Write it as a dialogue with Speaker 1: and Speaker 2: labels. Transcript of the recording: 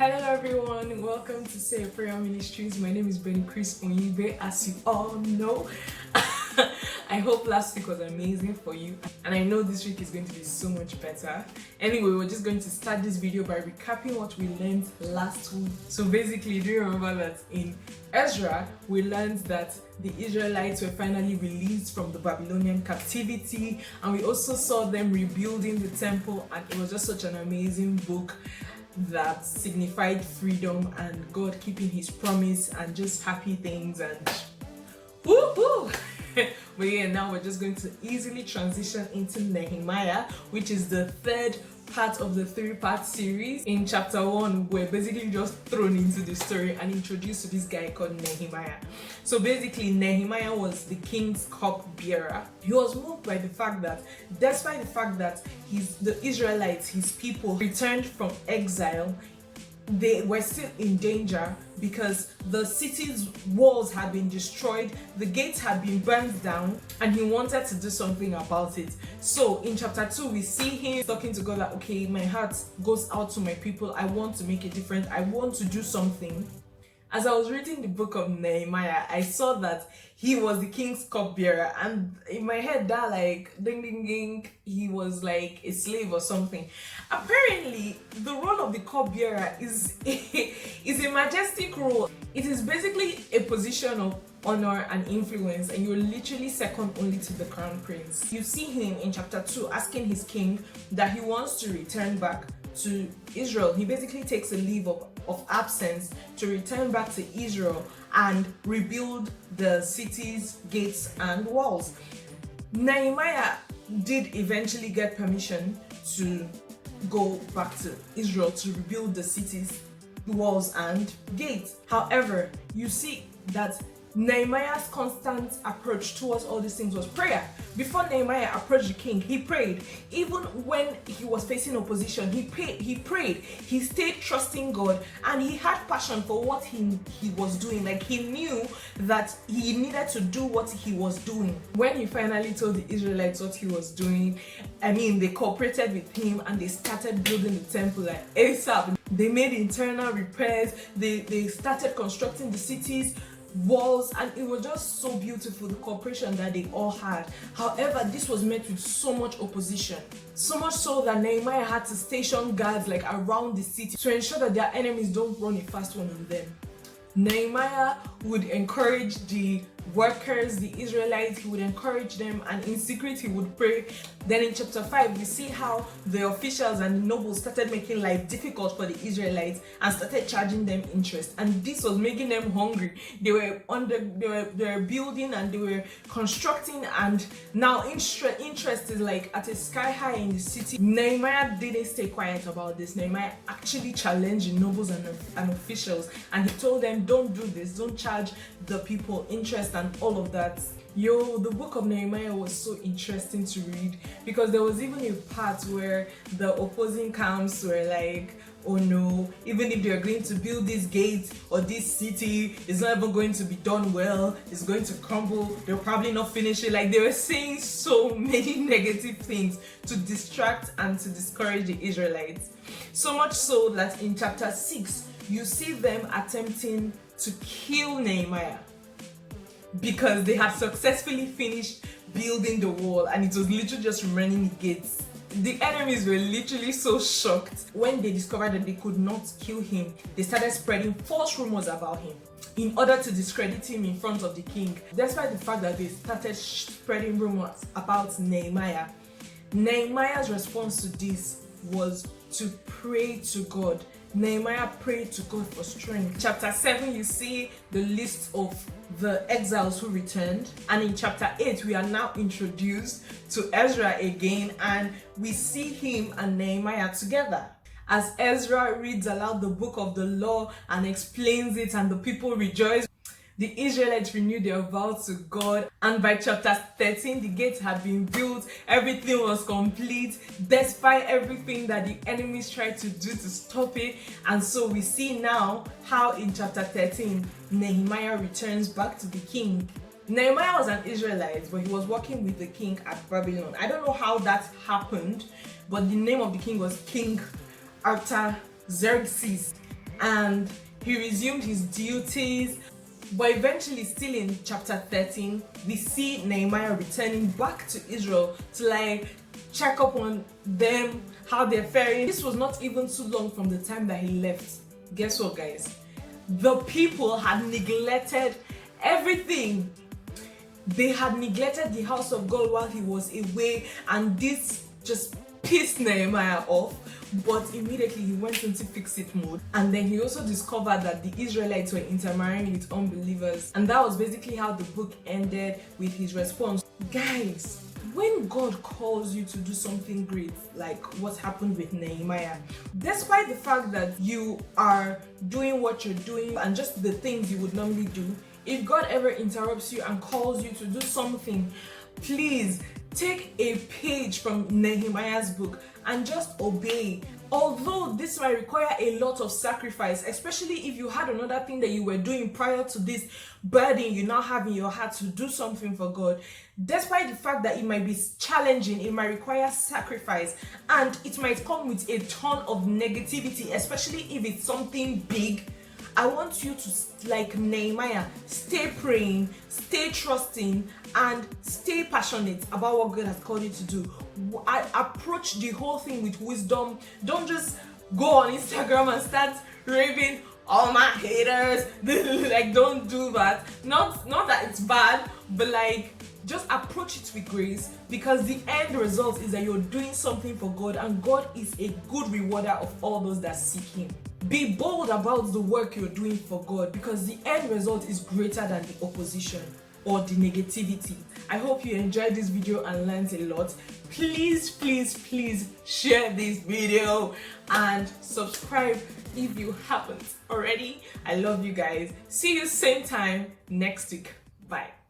Speaker 1: Hello everyone, welcome to Say a Prayer Ministries. My name is Benny Chris Onyibe, as you all know. I hope last week was amazing for you, and I know this week is going to be so much better. Anyway, we're just going to start this video by recapping what we learned last week. So basically, do you remember that in Ezra, we learned that the Israelites were finally released from the Babylonian captivity, and we also saw them rebuilding the temple, and it was just such an amazing book that signified freedom and God keeping his promise and just happy things and woohoo! But yeah, now we're just going to easily transition into Nehemiah, which is the third part of the three-part series. In chapter 1, we're basically just thrown into the story and introduced to this guy called Nehemiah. So basically, Nehemiah was the king's cupbearer. He was moved by the fact that, despite the fact that the Israelites, his people, returned from exile, they were still in danger because the city's walls had been destroyed, the gates had been burned down, and he wanted to do something about it. So in chapter 2, we see him talking to God that, okay, my heart goes out to my people, I want to make a difference, I want to do something. As I was reading the book of Nehemiah, I saw that he was the king's cupbearer, and in my head that like ding ding ding, he was like a slave or something. Apparently, the role of the cupbearer is a majestic role. It is basically a position of honor and influence, and you're literally second only to the crown prince. You see him in chapter 2 asking his king that he wants to return back to Israel. He basically takes a leave of absence to return back to Israel and rebuild the city's gates and walls. Nehemiah did eventually get permission to go back to Israel to rebuild the city's walls and gates. However, you see that Nehemiah's constant approach towards all these things was prayer. Before Nehemiah approached the king, he prayed. Even when he was facing opposition, he prayed. He stayed trusting God, and he had passion for what he was doing. Like, he knew that he needed to do what he was doing. When he finally told the Israelites what he was doing, they cooperated with him and they started building the temple like ASAP. They made internal repairs, they started constructing the city's walls, and it was just so beautiful, the cooperation that they all had. However, this was met with so much opposition, so much so that Nehemiah had to station guards like around the city to ensure that their enemies don't run a fast one on them. Nehemiah would encourage the workers, the Israelites, he would encourage them, and in secret he would pray. Then in chapter 5, we see how the officials and the nobles started making life difficult for the Israelites and started charging them interest, and this was making them hungry. They were building and they were constructing, and now interest is like at a sky high in the city. Nehemiah didn't stay quiet about this. Nehemiah actually challenged the nobles and officials, and he told them, don't do this, don't charge the people interest and all of that. The book of Nehemiah was so interesting to read, because there was even a part where the opposing camps were like, oh no, even if they're going to build this gate or this city, it's not even going to be done well, it's going to crumble, they'll probably not finish it. Like, they were saying so many negative things to distract and to discourage the Israelites. So much so that in chapter 6, you see them attempting to kill Nehemiah because they had successfully finished building the wall, and it was literally just remaining the gates. The enemies were literally so shocked when they discovered that they could not kill him. They started spreading false rumors about him in order to discredit him in front of the king. Despite the fact that they started spreading rumors about Nehemiah, Nehemiah's response to this was to pray to God. Nehemiah prayed to God for strength. Chapter 7, you see the list of the exiles who returned, and in chapter 8 we are now introduced to Ezra again, and we see him and Nehemiah together. As Ezra reads aloud the book of the law and explains it, and the people rejoice, the Israelites renewed their vow to God, and by chapter 13, the gates had been built, everything was complete, despite everything that the enemies tried to do to stop it. And so we see now how in chapter 13, Nehemiah returns back to the king. Nehemiah was an Israelite, but he was working with the king at Babylon. I don't know how that happened, but the name of the king was King Artaxerxes. and he resumed his duties. But eventually, still in chapter 13, we see Nehemiah returning back to Israel to like check up on them, how they're faring. This was not even too long from the time that he left. Guess what, guys? The people had neglected everything. They had neglected the house of God while he was away, and this just pissed Nehemiah off. But immediately he went into fix-it mode, and then he also discovered that the Israelites were intermarrying with unbelievers, and that was basically how the book ended, with his response. Guys, when God calls you to do something great, like what happened with Nehemiah, despite the fact that you are doing what you're doing and just the things you would normally do, if God ever interrupts you and calls you to do something, please take a page from Nehemiah's book and just obey. Although this might require a lot of sacrifice, especially if you had another thing that you were doing prior to this burden you now have in your heart to do something for God, despite the fact that it might be challenging, it might require sacrifice, and it might come with a ton of negativity, especially if it's something big, I want you to, like Nehemiah, stay praying, stay trusting, and stay passionate about what God has called you to do. I approach the whole thing with wisdom. Don't just go on Instagram and start raving all my haters. Like, don't do that. Not that it's bad, but like, just approach it with grace, because the end result is that you're doing something for God, and God is a good rewarder of all those that seek Him. Be bold about the work you're doing for God, because the end result is greater than the opposition or the negativity. I hope you enjoyed this video and learned a lot. Please share this video and subscribe if you haven't already. I love you guys. See you same time next week. Bye.